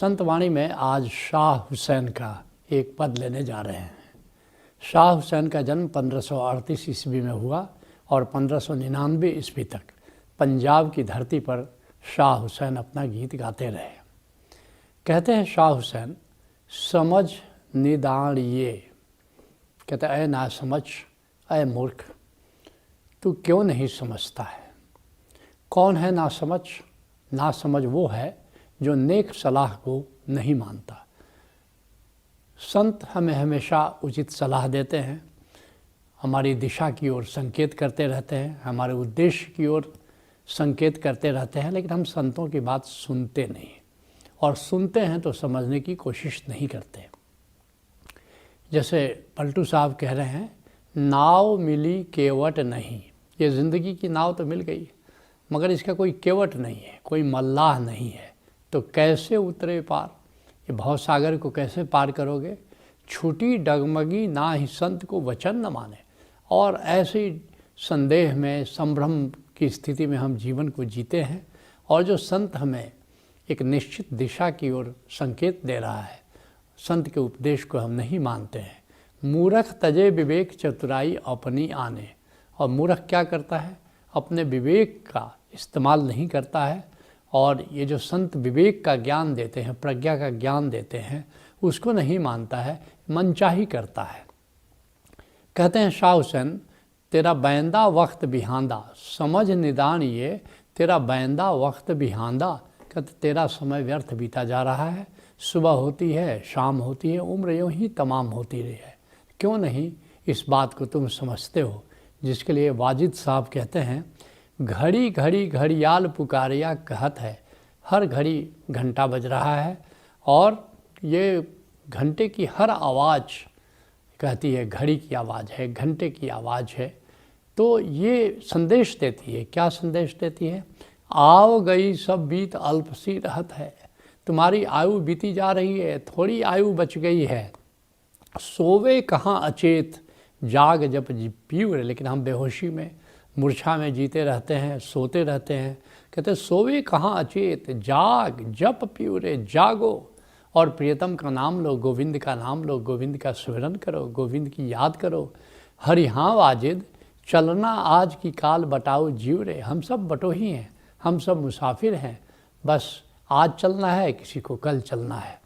संतवाणी में आज शाह हुसैन का एक पद लेने जा रहे हैं। शाह हुसैन का जन्म 1538 ईस्वी में हुआ और 1599 ईस्वी तक पंजाब की धरती पर शाह हुसैन अपना गीत गाते रहे। कहते हैं शाह हुसैन, समझ निदान ये, कहते ऐ ना समझ, ऐ मूर्ख, तू क्यों नहीं समझता है। कौन है ना समझ? ना समझ वो है जो नेक सलाह को नहीं मानता। संत हमें हमेशा उचित सलाह देते हैं, हमारी दिशा की ओर संकेत करते रहते हैं, हमारे उद्देश्य की ओर संकेत करते रहते हैं, लेकिन हम संतों की बात सुनते नहीं और सुनते हैं तो समझने की कोशिश नहीं करते। जैसे पलटू साहब कह रहे हैं, नाव मिली केवट नहीं। ये ज़िंदगी की नाव तो मिल गई मगर इसका कोई केवट नहीं है, कोई मल्लाह नहीं है, तो कैसे उतरे पार? ये भवसागर को कैसे पार करोगे? छूटी डगमगी ना ही संत को वचन न माने। और ऐसे संदेह में, संभ्रम की स्थिति में हम जीवन को जीते हैं और जो संत हमें एक निश्चित दिशा की ओर संकेत दे रहा है, संत के उपदेश को हम नहीं मानते हैं। मूर्ख तजे विवेक चतुराई अपनी आने। और मूर्ख क्या करता है? अपने विवेक का इस्तेमाल नहीं करता है और ये जो संत विवेक का ज्ञान देते हैं, प्रज्ञा का ज्ञान देते हैं, उसको नहीं मानता है, मनचाही करता है। कहते हैं शाह हुसैन, तेरा बैंदा वक्त बिहांदा, समझ निदान ये, तेरा बैंदा वक्त बिहांदा। कहते तेरा समय व्यर्थ बीता जा रहा है, सुबह होती है, शाम होती है, उम्र यूँ ही तमाम होती रही है। क्यों नहीं इस बात को तुम समझते हो? जिसके लिए वाजिद साहब कहते हैं, घड़ी घड़ी घड़ियाल पुकारिया कहत है। हर घड़ी घंटा बज रहा है और ये घंटे की हर आवाज़ कहती है, घड़ी की आवाज़ है, घंटे की आवाज़ है। तो ये संदेश देती है। क्या संदेश देती है? आओ गई सब बीत अल्प सी रहत है। तुम्हारी आयु बीती जा रही है, थोड़ी आयु बच गई है। सोवे कहाँ अचेत, जाग जप पीव। लेकिन हम बेहोशी में, मूर्छा में जीते रहते हैं, सोते रहते हैं। कहते सोवे कहाँ अचेत, जाग जप पीव रे, जागो और प्रियतम का नाम लो, गोविंद का नाम लो, गोविंद का स्मरण करो, गोविंद की याद करो। हरि हाँ वाजिद, चलना आज की काल बटाओ जीव रे। हम सब बटोही हैं, हम सब मुसाफिर हैं, बस आज चलना है, किसी को कल चलना है।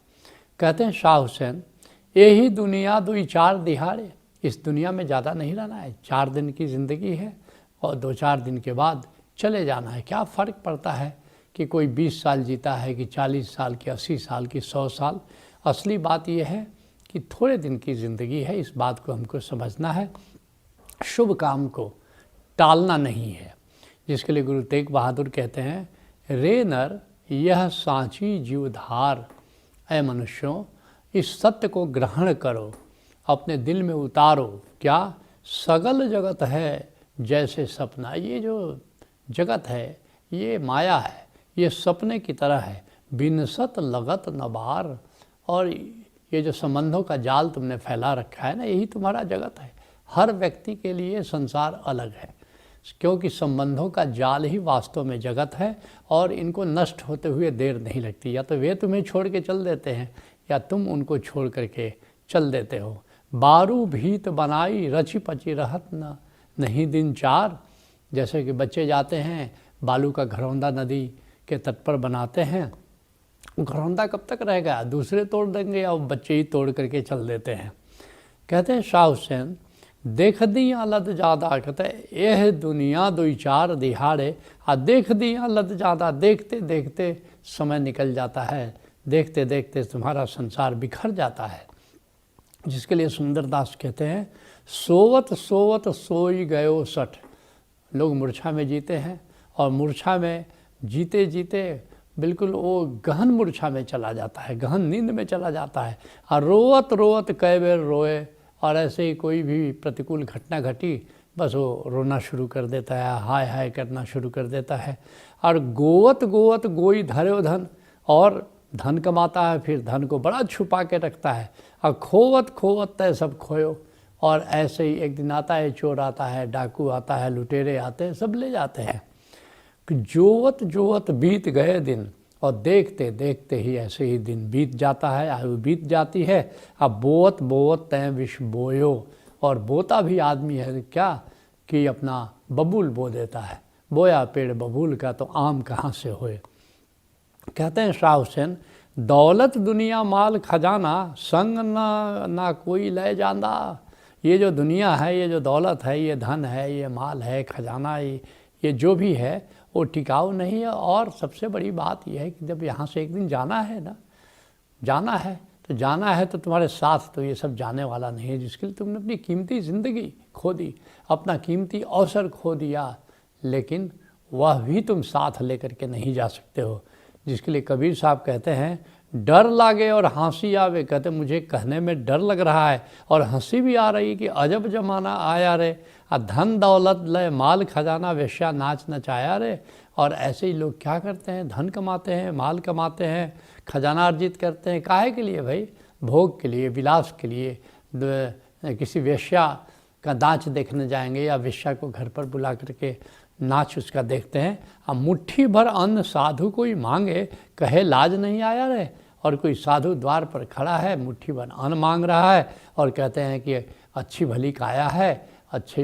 कहते हैं शाह हुसैन, यही दुनिया दुई चार दिहाड़े। इस दुनिया में ज़्यादा नहीं रहना है, 4 दिन की ज़िंदगी है और 2-4 दिन के बाद चले जाना है। क्या फ़र्क पड़ता है कि कोई 20 साल जीता है कि 40 साल की, 80 साल की, 100 साल। असली बात यह है कि थोड़े दिन की ज़िंदगी है, इस बात को हमको समझना है। शुभ काम को टालना नहीं है। जिसके लिए गुरु तेग बहादुर कहते हैं, रे नर यह सांची जीवधार। ऐ मनुष्यों, इस सत्य को ग्रहण करो, अपने दिल में उतारो। क्या? सगल जगत है जैसे सपना। ये जो जगत है, ये माया है, ये सपने की तरह है। बिनसत लगत नबार। और ये जो संबंधों का जाल तुमने फैला रखा है ना, यही तुम्हारा जगत है। हर व्यक्ति के लिए संसार अलग है, क्योंकि संबंधों का जाल ही वास्तव में जगत है और इनको नष्ट होते हुए देर नहीं लगती। या तो वे तुम्हें छोड़ के चल देते हैं या तुम उनको छोड़ करके चल देते हो। बारू भीत बनाई रची पची रहत न नहीं दिन चार। जैसे कि बच्चे जाते हैं, बालू का घरौंदा नदी के तट पर बनाते हैं, घरौंदा कब तक रहेगा? दूसरे तोड़ देंगे या बच्चे ही तोड़ करके चल देते हैं। कहते हैं शाह हुसैन, देख दिया लद ज़्यादा। कहते हैं यह दुनिया 2-4 दिहाड़े। देख दिया लद ज़्यादा, देखते देखते समय निकल जाता है, देखते देखते तुम्हारा संसार बिखर जाता है। जिसके लिए सुंदरदास कहते हैं, सोवत सोवत सोई गयो सठ। लोग मूर्छा में जीते हैं और मूर्छा में जीते जीते बिल्कुल वो गहन मूर्छा में चला जाता है, गहन नींद में चला जाता है। और रोवत रोवत कई बेर रोए। और ऐसे ही कोई भी प्रतिकूल घटना घटी, बस वो रोना शुरू कर देता है, हाय हाय करना शुरू कर देता है। और गोवत गोवत गोई धर्यो धन। और धन कमाता है, फिर धन को बड़ा छुपा के रखता है। और खोवत खोवत तय सब खोयो। और ऐसे ही एक दिन आता है, चोर आता है, डाकू आता है, लुटेरे आते हैं, सब ले जाते हैं। जोवत जोवत बीत गए दिन, और देखते देखते ही ऐसे ही दिन बीत जाता है, आयु बीत जाती है। अब बोवत बोवत तय विष बोयो, और बोता भी आदमी है क्या कि अपना बबूल बो देता है। बोया पेड़ बबूल का तो आम कहाँ से होए। कहते हैं शाह हुसैन, दौलत दुनिया माल खजाना संग ना कोई ले जाना। ये जो दुनिया है, ये जो दौलत है, ये धन है, ये माल है, खजाना, ये जो भी है वो टिकाऊ नहीं है। और सबसे बड़ी बात यह है कि जब यहाँ से एक दिन जाना है ना, जाना है तो तुम्हारे साथ तो ये सब जाने वाला नहीं है, जिसके लिए तुमने अपनी कीमती ज़िंदगी खो दी, अपना कीमती अवसर खो दिया, लेकिन वह भी तुम साथ लेकर के नहीं जा सकते हो। जिसके लिए कबीर साहब कहते हैं, डर लागे और हंसी आवे। कहते मुझे कहने में डर लग रहा है और हंसी भी आ रही कि अजब जमाना आया रे, धन दौलत लय माल खजाना वेश्या नाच नचाया रे। और ऐसे ही लोग क्या करते हैं, धन कमाते हैं, माल कमाते हैं, खजाना अर्जित करते हैं। काहे के लिए भाई? भोग के लिए, विलास के लिए। किसी वेश्या का नाच देखने जाएंगे या वेश्या को घर पर बुला करके नाच उसका देखते हैं। अब मुट्ठी भर अन्न साधु कोई मांगे, कहे लाज नहीं आया रे। और कोई साधु द्वार पर खड़ा है, मुट्ठी भर अन्न मांग रहा है और कहते हैं कि अच्छी भली काया है, अच्छी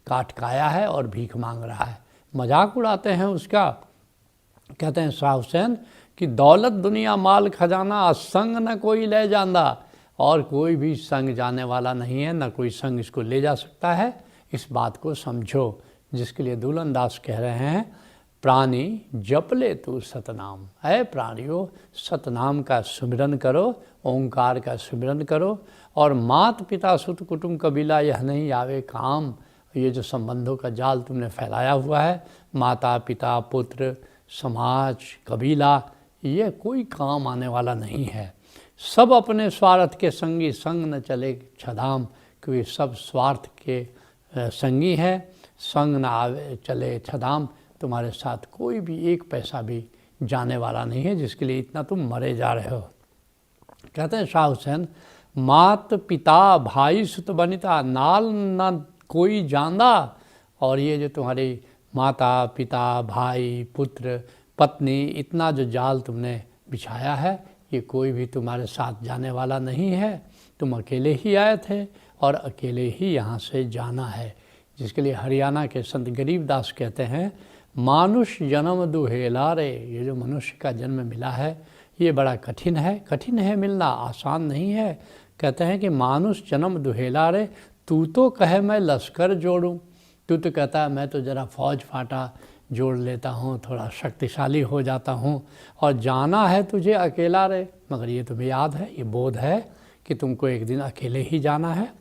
काट काया है, और भीख मांग रहा है, मजाक उड़ाते हैं उसका। कहते हैं शाह हुसैन कि दौलत दुनिया माल खजाना संग न कोई ले जाना। और कोई भी संग जाने वाला नहीं है, न कोई संग इसको ले जा सकता है। इस बात को समझो। जिसके लिए दुल्हन दास कह रहे हैं, प्राणी जप ले तू सतनाम। है प्राणियों, सतनाम का सुमिरन करो, ओंकार का सुमिरन करो। और मात पिता सुत कुटुंब कबीला यह नहीं आवे काम। ये जो संबंधों का जाल तुमने फैलाया हुआ है, माता पिता पुत्र समाज कबीला, ये कोई काम आने वाला नहीं है। सब अपने स्वार्थ के संगी संग न चले छदाम। क्योंकि सब स्वार्थ के संगी हैं, संग न आवे चले छदाम। तुम्हारे साथ कोई भी एक पैसा भी जाने वाला नहीं है, जिसके लिए इतना तुम मरे जा रहे हो। कहते हैं शाह हुसैन, मात पिता भाई सुत बनिता नाल न कोई जानदा। और ये जो तुम्हारी माता पिता भाई पुत्र पत्नी, इतना जो जाल तुमने बिछाया है, ये कोई भी तुम्हारे साथ जाने वाला नहीं है। तुम अकेले ही आए थे और अकेले ही यहाँ से जाना है। जिसके लिए हरियाणा के संत गरीबदास कहते हैं, मानुष जन्म दुहेला रे। ये जो मनुष्य का जन्म मिला है, ये बड़ा कठिन है मिलना, आसान नहीं है। कहते हैं कि मानुष जन्म दुहेला रे, तू तो कहे मैं लश्कर जोड़ूं। तू तो कहता है मैं तो ज़रा फौज फाटा जोड़ लेता हूँ, थोड़ा शक्तिशाली हो जाता हूँ, और जाना है तुझे अकेला रे। मगर ये तुम्हें याद है, ये बोध है कि तुमको एक दिन अकेले ही जाना है।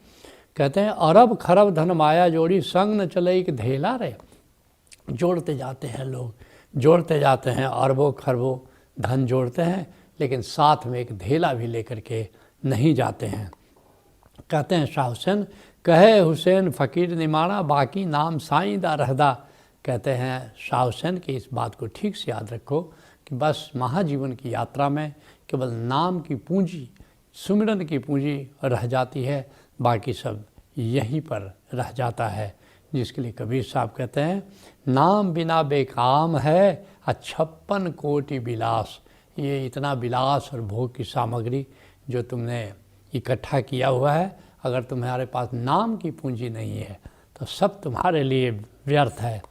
कहते हैं, अरब खरब धन माया जोड़ी संग न चले एक धेला रे। जोड़ते जाते हैं लोग, जोड़ते जाते हैं, अरबों खरबों धन जोड़ते हैं, लेकिन साथ में एक धेला भी लेकर के नहीं जाते हैं। कहते हैं शाह हुसैन, कहे हुसैन फ़कीर निमाना बाकी नाम साईं दा रहदा। कहते हैं शाह हुसैन कि इस बात को ठीक से याद रखो कि बस महाजीवन की यात्रा में केवल नाम की पूंजी, सुमिरन की पूंजी रह जाती है, बाकी सब यहीं पर रह जाता है। जिसके लिए कबीर साहब कहते हैं, नाम बिना बेकाम है 56 कोटि विलास। ये इतना विलास और भोग की सामग्री जो तुमने इकट्ठा किया हुआ है, अगर तुम्हारे पास नाम की पूंजी नहीं है तो सब तुम्हारे लिए व्यर्थ है।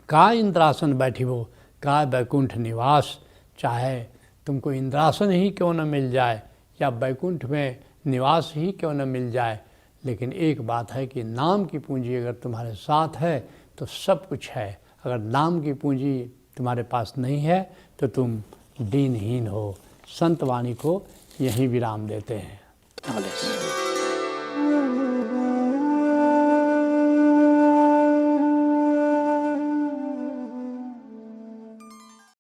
का इंद्रासन बैठी वो, का बैकुंठ निवास। चाहे तुमको इंद्रासन ही क्यों न मिल जाए या बैकुंठ में निवास ही क्यों न मिल जाए, लेकिन एक बात है कि नाम की पूंजी अगर तुम्हारे साथ है तो सब कुछ है। अगर नाम की पूंजी तुम्हारे पास नहीं है तो तुम दीनहीन हो। संत वाणी को यहीं विराम देते हैं।